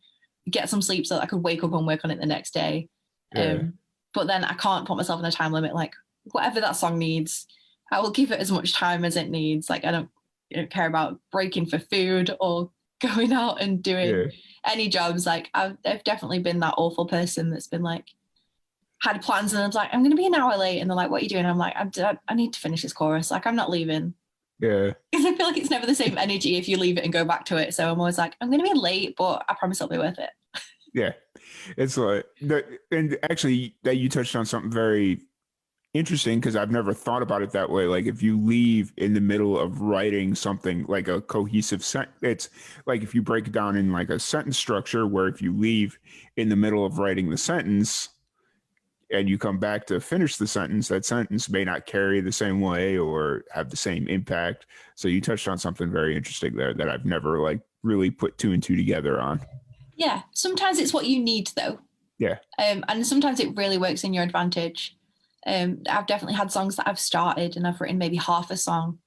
get some sleep so that I could wake up and work on it the next day. But then I can't put myself in a time limit. Like, whatever that song needs, I will give it as much time as it needs. Like, I don't care about breaking for food or going out and doing any jobs. Like, I've definitely been that awful person that's been like, had plans, and I was like, I'm going to be an hour late. And they're like, what are you doing? I'm like, I need to finish this chorus. Like, I'm not leaving. Yeah. Because I feel like it's never the same energy if you leave it and go back to it. So I'm always like, I'm going to be late, but I promise it'll be worth it. Yeah. It's like, and actually that you touched on something very interesting, because I've never thought about it that way. Like, if you leave in the middle of writing something like a cohesive sentence, it's like if you break it down in like a sentence structure, where if you leave in the middle of writing the sentence and you come back to finish the sentence, that sentence may not carry the same way or have the same impact. So you touched on something very interesting there that I've never like really put 2 and 2 together on. Yeah. Sometimes it's what you need though. Yeah. And sometimes it really works in your advantage. I've definitely had songs that I've started and I've written maybe half a song,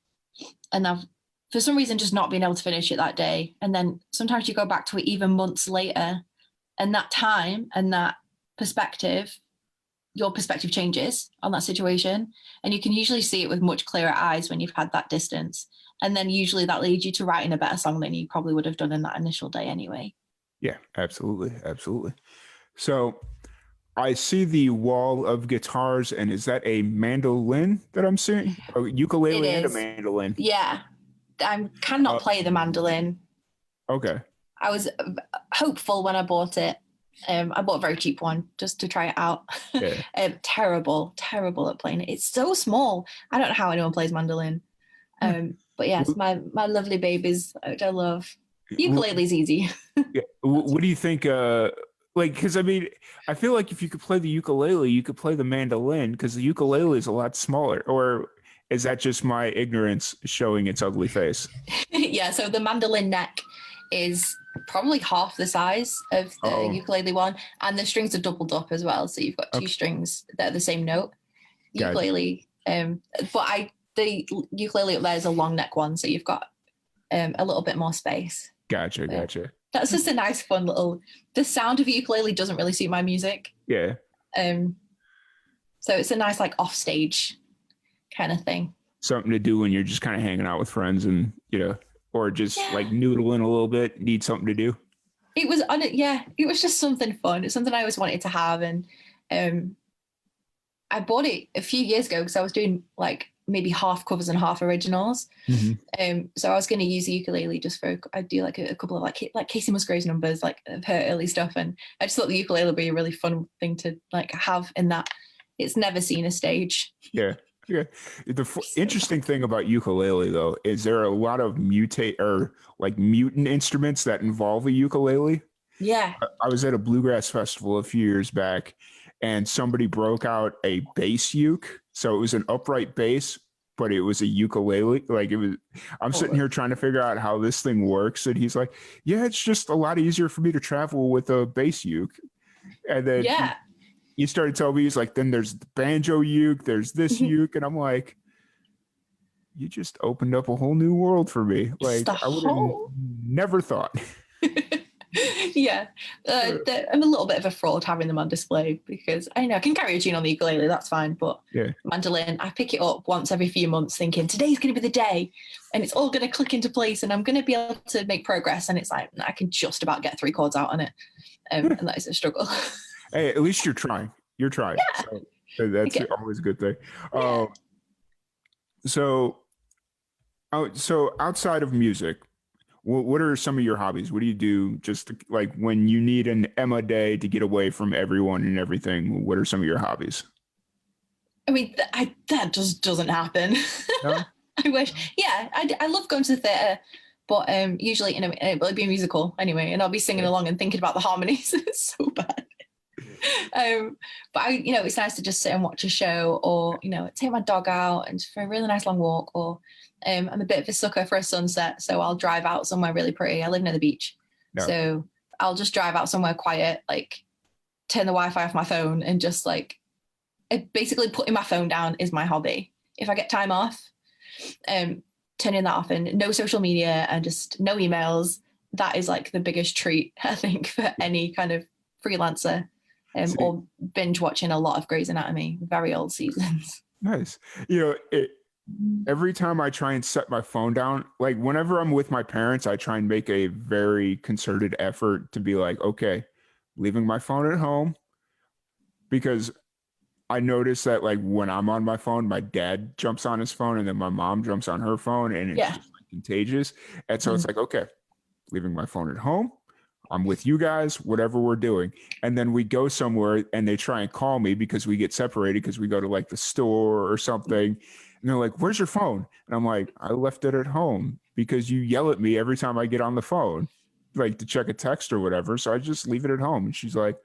and I've, for some reason, just not been able to finish it that day. And then sometimes you go back to it even months later, and that time and that perspective, your perspective changes on that situation. And you can usually see it with much clearer eyes when you've had that distance. And then usually that leads you to writing a better song than you probably would have done in that initial day anyway. Yeah, absolutely. Absolutely. So I see the wall of guitars, and is that a mandolin that I'm seeing? A ukulele and a mandolin. Yeah. I cannot play the mandolin. Okay. I was hopeful when I bought it. I bought a very cheap one just to try it out. Yeah. Terrible at playing it. It's so small. I don't know how anyone plays mandolin. But yes, my lovely babies, which I love. Ukulele's easy. Yeah. What do you think? Like, because I mean, I feel like if you could play the ukulele, you could play the mandolin, because the ukulele is a lot smaller. Or is that just my ignorance showing its ugly face? Yeah, so the mandolin neck is probably half the size of the ukulele one, and the strings are doubled up as well. So you've got 2 strings that are the same note. Ukulele, but the ukulele up there is a long neck one, so you've got a little bit more space. Gotcha. That's just a nice, fun little. The sound of a ukulele doesn't really suit my music. Yeah. So it's a nice like offstage kind of thing. Something to do when you're just kind of hanging out with friends, and or just like noodling a little bit. Need something to do. It was just something fun. It's something I always wanted to have, and I bought it a few years ago because I was doing like maybe half covers and half originals. So I was going to use the ukulele just for, I do like a couple of like Casey Musgrave's numbers, like of her early stuff. And I just thought the ukulele would be a really fun thing to like have in that it's never seen a stage. Yeah. Yeah. Interesting thing about ukulele though, is there a lot of mutant instruments that involve a ukulele. Yeah. I was at a bluegrass festival a few years back and somebody broke out a bass uke. So it was an upright bass, but it was a ukulele. Like I'm sitting here trying to figure out how this thing works. And he's like, yeah, it's just a lot easier for me to travel with a bass uke. And then he started telling me, he's like, then there's the banjo uke, there's this uke. And I'm like, you just opened up a whole new world for me. Like I would have never thought. Yeah, I'm a little bit of a fraud having them on display because I know I can carry a tune on the ukulele, that's fine, but mandolin, I pick it up once every few months thinking today's going to be the day and it's all going to click into place and I'm going to be able to make progress, and it's like I can just about get 3 chords out on it, and that is a struggle. Hey, at least you're trying. Yeah. So that's always a good thing. So outside of music, what are some of your hobbies? What do you do just like when you need an Emma day to get away from everyone and everything? What are some of your hobbies? I mean, that just doesn't happen. No? I wish. Yeah, I love going to the theatre, but usually, it'll be a musical anyway, and I'll be singing along and thinking about the harmonies. It's so bad. But it's nice to just sit and watch a show, or take my dog out and for a really nice long walk, or I'm a bit of a sucker for a sunset, so I'll drive out somewhere really pretty. I live near the beach, so I'll just drive out somewhere quiet, like turn the Wi-Fi off my phone, and just like basically putting my phone down is my hobby. If I get time off, turning that off and no social media and just no emails, that is like the biggest treat I think for any kind of freelancer. Or binge watching a lot of Grey's Anatomy, very old seasons. Nice. Every time I try and set my phone down, like whenever I'm with my parents, I try and make a very concerted effort to be like, okay, leaving my phone at home, because I notice that like when I'm on my phone, my dad jumps on his phone and then my mom jumps on her phone, and it's just like contagious. And so it's like, okay, leaving my phone at home. I'm with you guys, whatever we're doing. And then we go somewhere and they try and call me because we get separated because we go to like the store or something. And they're like, where's your phone? And I'm like, I left it at home because you yell at me every time I get on the phone, like to check a text or whatever. So I just leave it at home. And she's like,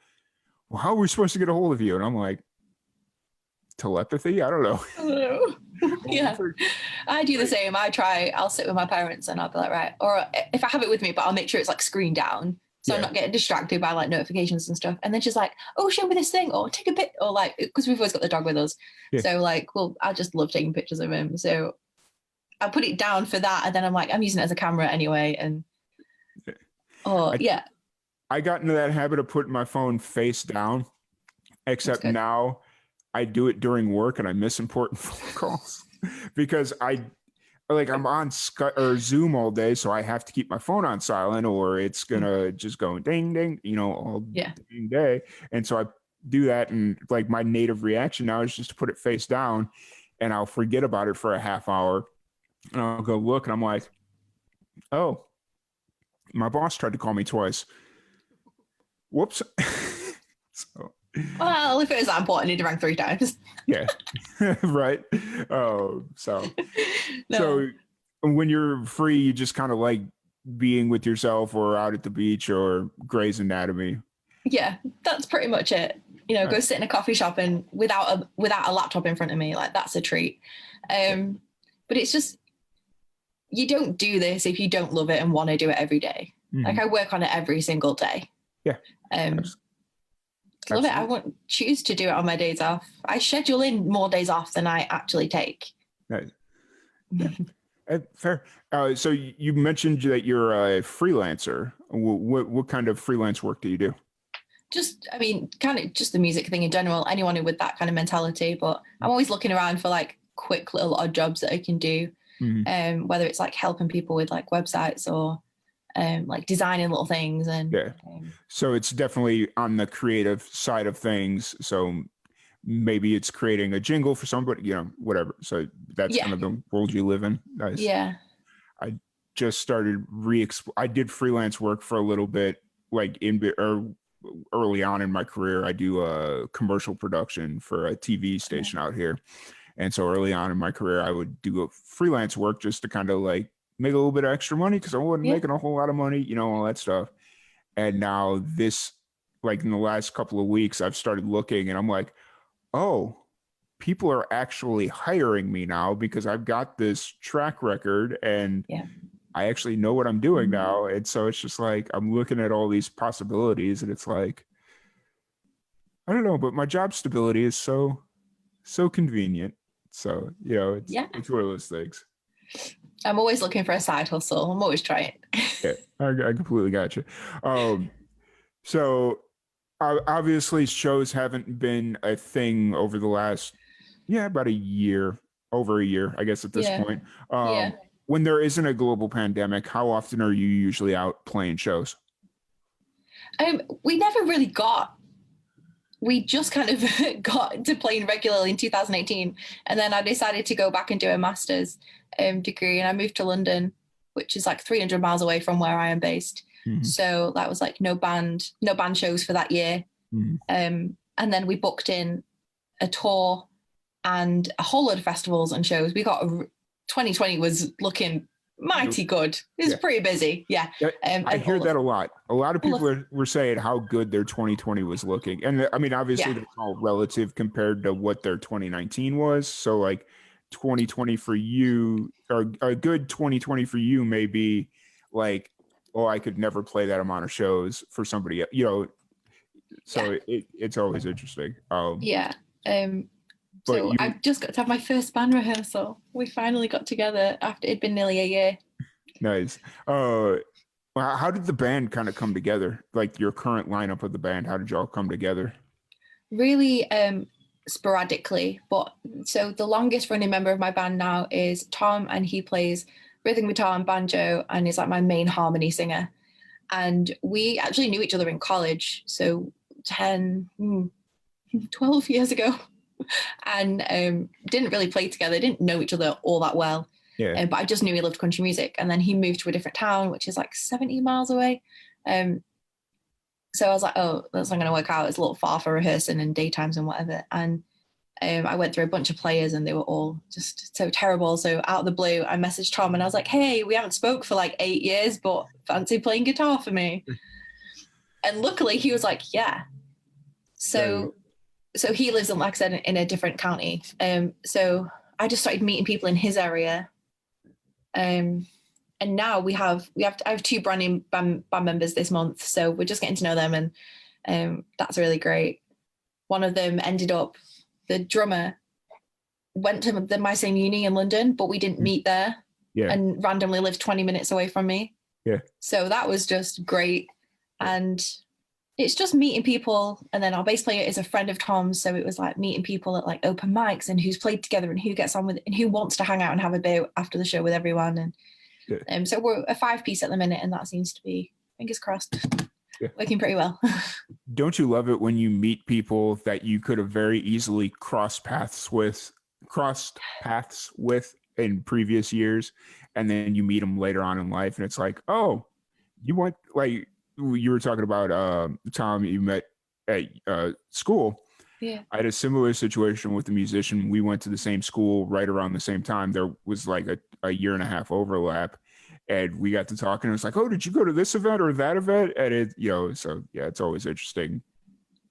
well, how are we supposed to get a hold of you? And I'm like, telepathy? I don't know. Yeah, I do the same. I'll sit with my parents and I'll be like, right. Or if I have it with me, but I'll make sure it's like screened down. So I'm not getting distracted by like notifications and stuff. And then she's like, oh, show me this thing, or take a bit, or like, because we've always got the dog with us. So like, well, I just love taking pictures of him. So I put it down for that. And then I'm like, I'm using it as a camera anyway. And I got into that habit of putting my phone face down, except now I do it during work and I miss important phone calls because I'm on Skype or Zoom all day, so I have to keep my phone on silent or it's gonna just go ding ding, all ding day. And so I do that, and like my native reaction now is just to put it face down, and I'll forget about it for a half hour, and I'll go look, and I'm like, oh, my boss tried to call me twice. Whoops. Well, if it was that important, he'd rang 3 times. Yeah. Right. So when you're free, you just kind of like being with yourself or out at the beach or Grey's Anatomy. Yeah, that's pretty much it. Go sit in a coffee shop and without a laptop in front of me, like that's a treat. But it's just, you don't do this if you don't love it and want to do it every day. Like I work on it every single day. Yeah. Love it. I won't choose to do it on my days off. I schedule in more days off than I actually take. Right. Yeah. Fair. So you mentioned that you're a freelancer. What kind of freelance work do you do? Kind of just the music thing in general. Anyone with that kind of mentality. But I'm always looking around for like quick little odd jobs that I can do. Whether it's like helping people with like websites or like designing little things. And so it's definitely on the creative side of things. So maybe it's creating a jingle for somebody, whatever. So that's Yeah. kind of the world you live in. Nice. Yeah. I just started I did freelance work for a little bit, like early on in my career. I do a commercial production for a TV station out here. And so early on in my career, I would do a freelance work just to kind of like make a little bit of extra money because I wasn't making a whole lot of money, all that stuff. And now like in the last couple of weeks, I've started looking and I'm like, oh, people are actually hiring me now because I've got this track record and I actually know what I'm doing now. And so it's just like, I'm looking at all these possibilities and it's like, I don't know, but my job stability is so convenient. So, it's one of those things. I'm always looking for a side hustle. I'm always trying. Yeah, I completely got you. So obviously shows haven't been a thing over the last, about over a year, I guess at this point. When there isn't a global pandemic, how often are you usually out playing shows? We never really we just kind of got to playing regularly in 2018. And then I decided to go back and do a master's degree. And I moved to London, which is like 300 miles away from where I am based. Mm-hmm. So that was like no band shows for that year. Mm-hmm. And then we booked in a tour and a whole load of festivals and shows. 2020 was looking mighty good. It was pretty busy. Yeah. I hear that a lot. A lot of people were saying how good their 2020 was looking. And I mean, obviously that's all relative compared to what their 2019 was. So like 2020 for you, or a good 2020 for you may be like, oh, I could never play that amount of shows for somebody, so it's always interesting. So I just got to have my first band rehearsal. We finally got together after it'd been nearly a year. Nice. How did the band kind of come together? Like your current lineup of the band, how did y'all come together? Really sporadically. But so the longest running member of my band now is Tom, and he plays rhythm guitar and banjo and is like my main harmony singer. And we actually knew each other in college. So 12 years ago. And didn't really play together, didn't know each other all that well. But I just knew he loved country music. And then he moved to a different town, which is like 70 miles away. So I was like, oh, that's not going to work out. It's a little far for rehearsing and daytimes and whatever. And I went through a bunch of players and they were all just so terrible. So out of the blue, I messaged Tom and I was like, hey, we haven't spoke for like 8 years, but fancy playing guitar for me? And luckily he was like, yeah. So he lives in, like I said, in a different county. So I just started meeting people in his area. And now I have 2 brand new band members this month. So we're just getting to know them, and that's really great. One of them ended up, the drummer went to my same uni in London, but we didn't meet there. And randomly lived 20 minutes away from me. So that was just great. And it's just meeting people. And then our bass player is a friend of Tom's. So it was like meeting people at like open mics and who's played together and who gets on with it and who wants to hang out and have a beer after the show with everyone. And so we're a 5-piece at the minute, and that seems to be, fingers crossed, working pretty well. Don't you love it when you meet people that you could have very easily crossed paths with in previous years, and then you meet them later on in life and it's like, oh, you want, like you were talking about Tom you met at school. I had a similar situation with a musician. We went to the same school right around the same time. There was like a year and a half overlap, and we got to talking. And it was like, oh, did you go to this event or that event? And it, so yeah, it's always interesting.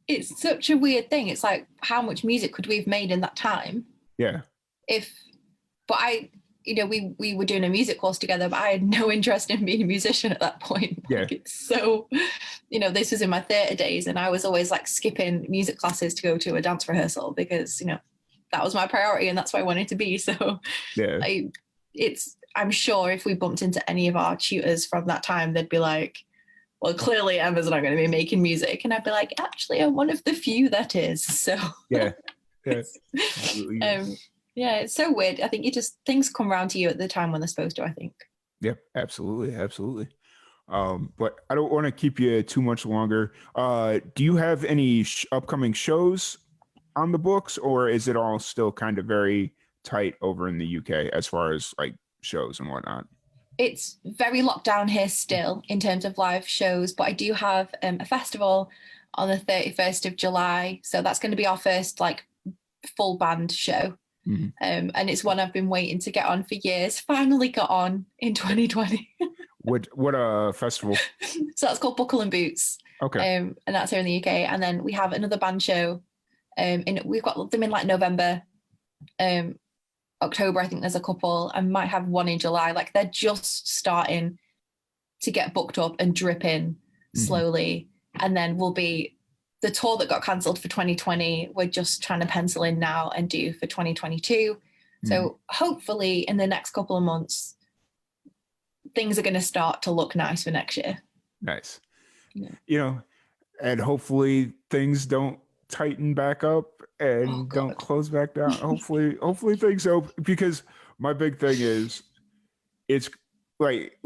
It's such a weird thing. It's like, how much music could we have made in that time? We were doing a music course together, but I had no interest in being a musician at that point. It's so, this was in my theatre days, and I was always like skipping music classes to go to a dance rehearsal because, that was my priority and that's what I wanted to be. So I'm sure if we bumped into any of our tutors from that time, they'd be like, well, clearly Emma's not going to be making music. And I'd be like, actually, I'm one of the few that is. So it's so weird. I think things come around to you at the time when they're supposed to, I think. Yep, absolutely. But I don't want to keep you too much longer. Do you have any upcoming shows on the books, or is it all still kind of very tight over in the UK as far as like shows and whatnot? It's very locked down here still in terms of live shows, but I do have a festival on the 31st of July. So that's going to be our first like full band show. And it's one I've been waiting to get on for years. Finally got on in 2020. What festival? So that's called Buckle and Boots. Okay. And that's here in the UK. And then we have another band show. We've got them in like November, October. I think there's a couple. I might have one in July. Like they're just starting to get booked up and drip in slowly. And then we'll be the tour that got cancelled for 2020. We're just trying to pencil in now and do for 2022. So hopefully in the next couple of months, things are going to start to look nice for next year. Nice. Yeah. You know, and hopefully things don't tighten back up and don't close back down. hopefully things open, because my big thing is it's like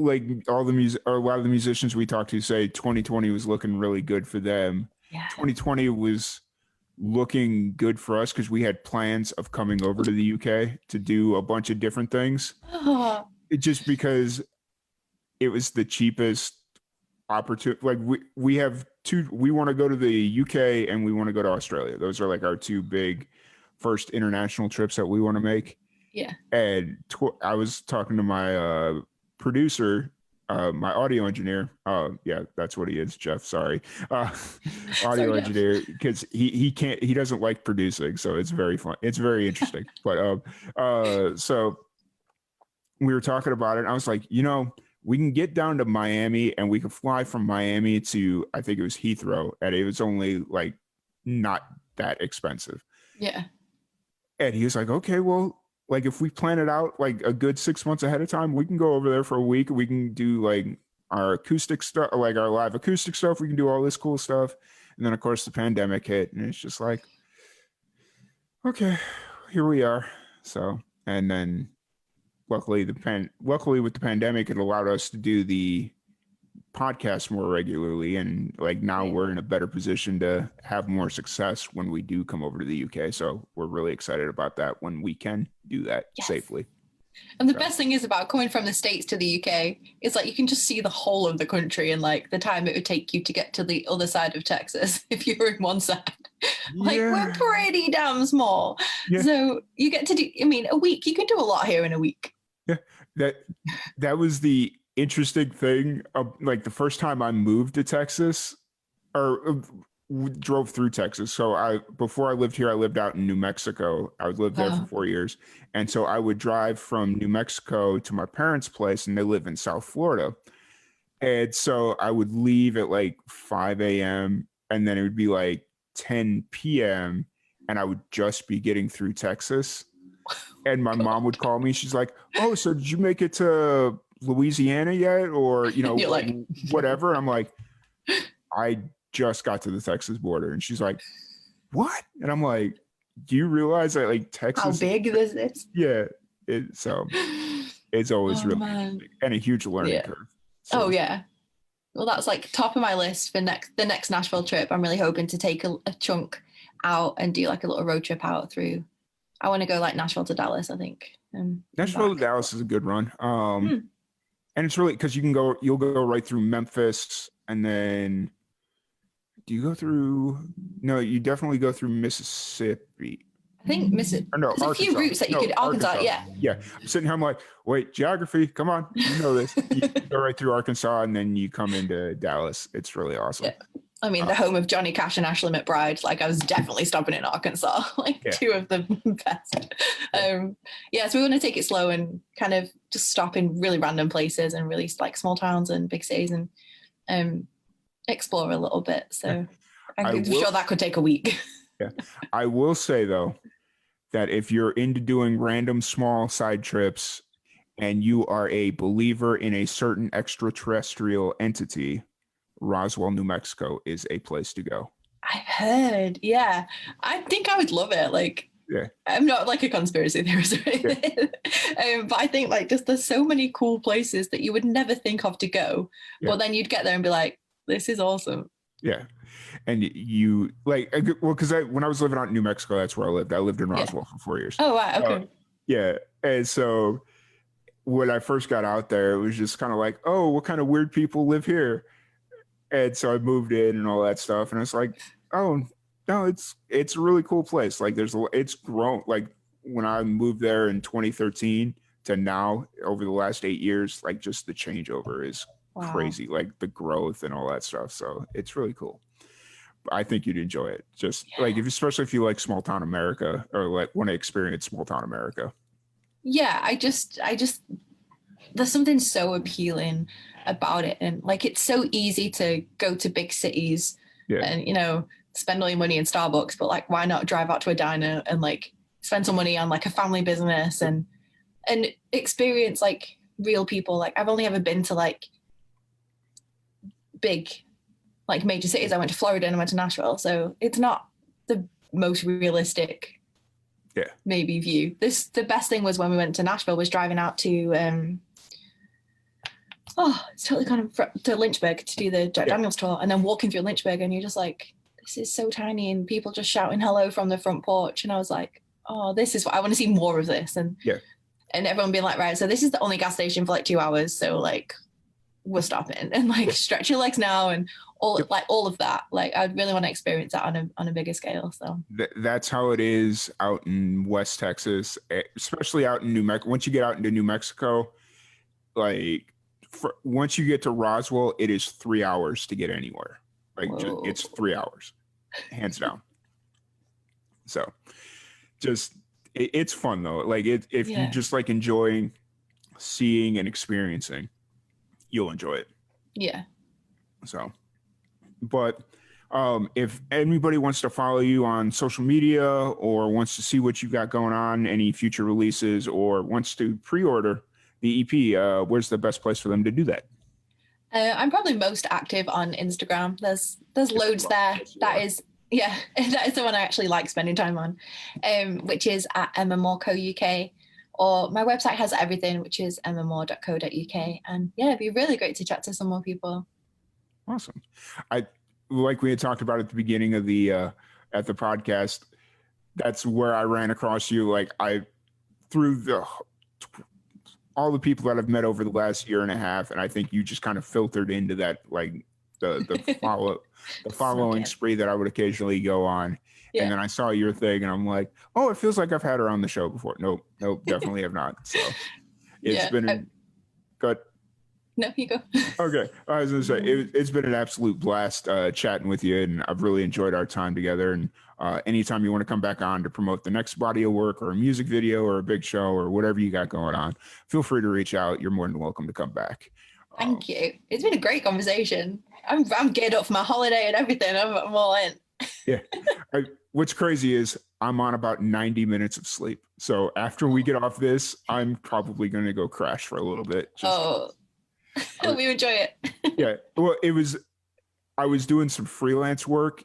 all the music, or a lot of the musicians we talked to say 2020 was looking really good for them. 2020 was looking good for us because we had plans of coming over to the UK to do a bunch of different things. Just because it was the cheapest opportunity. Like we have we want to go to the UK and we want to go to Australia. Those are like our two big first international trips that we want to make. Yeah. And I was talking to my producer, my audio engineer. Yeah, that's what he is, Jeff. Sorry. Audio engineer, because he doesn't like producing, so it's very fun. It's very interesting. But so we were talking about it, and I was like, we can get down to Miami and we can fly from Miami to, I think it was Heathrow, and it was only like not that expensive. Yeah. And he was like, okay, well, like if we plan it out like a good 6 months ahead of time, we can go over there for a week. We can do like our acoustic stuff, like our live acoustic stuff. We can do all this cool stuff. And then of course the pandemic hit, and it's just like, okay, here we are. So, and then luckily with the pandemic, it allowed us to do the podcast more regularly, and like now we're in a better position to have more success when we do come over to the UK. So we're really excited about that when we can do that safely. And the best thing is about coming from the States to the UK is like you can just see the whole of the country and like the time it would take you to get to the other side of Texas if you were in one side. Like we're pretty damn small. So you get to do, a week, you can do a lot here in a week. Yeah, that was the interesting thing. Like the first time I moved to Texas, or drove through Texas. So before I lived here, I lived out in New Mexico. I lived there for 4 years, and so I would drive from New Mexico to my parents' place, and they live in South Florida. And so I would leave at like 5 a.m. and then it would be like 10 p.m. and I would just be getting through Texas. And my mom would call me. She's like, "Oh, so did you make it to Louisiana yet?" Or, like, whatever. I'm like, I just got to the Texas border. And she's like, "What?" And I'm like, "Do you realize that like Texas, how big this is?" Yeah. So it's always really big and a huge learning curve. So. Oh yeah. Well, that's like top of my list for the next Nashville trip. I'm really hoping to take a chunk out and do like a little road trip out through. I want to go like Nashville to Dallas, I think. Nashville to Dallas is a good run. And it's really because you'll go right through Memphis, and then you definitely go through Mississippi. I think Mississippi. There's a few routes that you could, Arkansas, yeah. I'm sitting here, I'm like, wait, geography, come on, you know this. You go right through Arkansas, and then you come into Dallas. It's really awesome. Yeah. The home of Johnny Cash and Ashley McBryde. Like I was definitely stopping in Arkansas, two of the best. So we want to take it slow and kind of just stop in really random places and really like small towns and big cities and explore a little bit. So I'm sure that could take a week. Yeah. I will say though, that if you're into doing random small side trips and you are a believer in a certain extraterrestrial entity, Roswell, New Mexico is a place to go. I've heard. Yeah. I think I would love it. Like, I'm not like a conspiracy theorist or anything. But I think like just there's so many cool places that you would never think of to go. But then you'd get there and be like, this is awesome. Yeah. And you like, well, because when I was living out in New Mexico, that's where I lived. I lived in Yeah. Roswell for 4 years. Oh, wow. Uh, Okay. yeah. And so when I first got out there, it was just kind of like, oh, what kind of weird people live here? And so I moved in and all that stuff. And it's like, oh, no, it's a really cool place. Like it's grown. Like when I moved there in 2013 to now over the last 8 years, like just the changeover is Wow. crazy. Like the growth and all that stuff. So it's really cool. I think you'd enjoy it. Just like especially if you like small town America or like want to experience small town America. Yeah, I just there's something so appealing about it, and like it's so easy to go to big cities Yeah. and spend all your money in Starbucks, but like why not drive out to a diner and like spend some money on like a family business and experience like real people. Like I've only ever been to like big like major cities. I went to Florida and I went to Nashville, so it's not the most realistic maybe view. The best thing was when we went to Nashville was driving out to it's totally kind of to Lynchburg to do the Jack Daniels tour, and then walking through Lynchburg and you're just like, this is so tiny, and people just shouting hello from the front porch, and I was like, oh, this is what I want to see more of this. And everyone being like, right, so this is the only gas station for like 2 hours, so like we're stopping, and like stretch your legs now, and all of that. Like I'd really want to experience that on a bigger scale. So that's how it is out in West Texas, especially out in New Mexico. Once you get out into New Mexico, like once you get to Roswell, it is 3 hours to get anywhere. Like it's 3 hours, hands down. So just it's fun though. Like if you just like enjoying seeing and experiencing, you'll enjoy it. Yeah. So, but if anybody wants to follow you on social media or wants to see what you've got going on, any future releases, or wants to pre-order the EP, where's the best place for them to do that? I'm probably most active on Instagram. There's loads there. That is the one I actually like spending time on, which is at emmamorco UK. Or my website has everything, which is emmamore.co.uk. And it'd be really great to chat to some more people. Awesome. Like we had talked about at the beginning of the at the podcast, that's where I ran across you. Like through all the people that I've met over the last year and a half, and I think you just kind of filtered into that, like the following spree that I would occasionally go on. Yeah. And then I saw your thing and I'm like, oh, it feels like I've had her on the show before. Nope, definitely have not. So it's been good. No, you go. Okay. I was going to say, it's been an absolute blast chatting with you, and I've really enjoyed our time together. And anytime you want to come back on to promote the next body of work or a music video or a big show or whatever you got going on, feel free to reach out. You're more than welcome to come back. Thank you. It's been a great conversation. I'm geared up for my holiday and everything. I'm all in. Yeah. What's crazy is I'm on about 90 minutes of sleep. So after we get off this, I'm probably going to go crash for a little bit. We enjoy it. Yeah. Well, I was doing some freelance work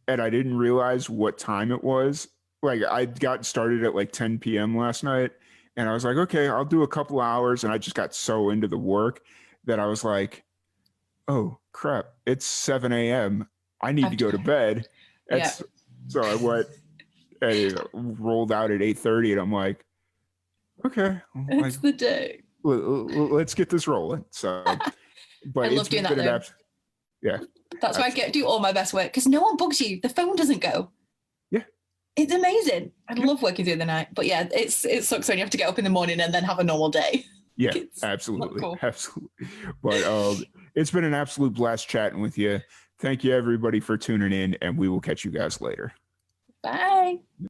and I didn't realize what time it was. Like I got started at like 10 p.m. last night and I was like, okay, I'll do a couple hours. And I just got so into the work that I was like, oh crap, it's 7 a.m. I need to go to bed. So I went and rolled out at 8:30 and I'm like, okay. It's the day. Let's get this rolling. So, but I love doing that. That's why I do all my best work, because no one bugs you. The phone doesn't go. Yeah, it's amazing. I love working through the night, but it sucks when you have to get up in the morning and then have a normal day. Yeah, absolutely, cool. Absolutely. But it's been an absolute blast chatting with you. Thank you, everybody, for tuning in, and we will catch you guys later. Bye.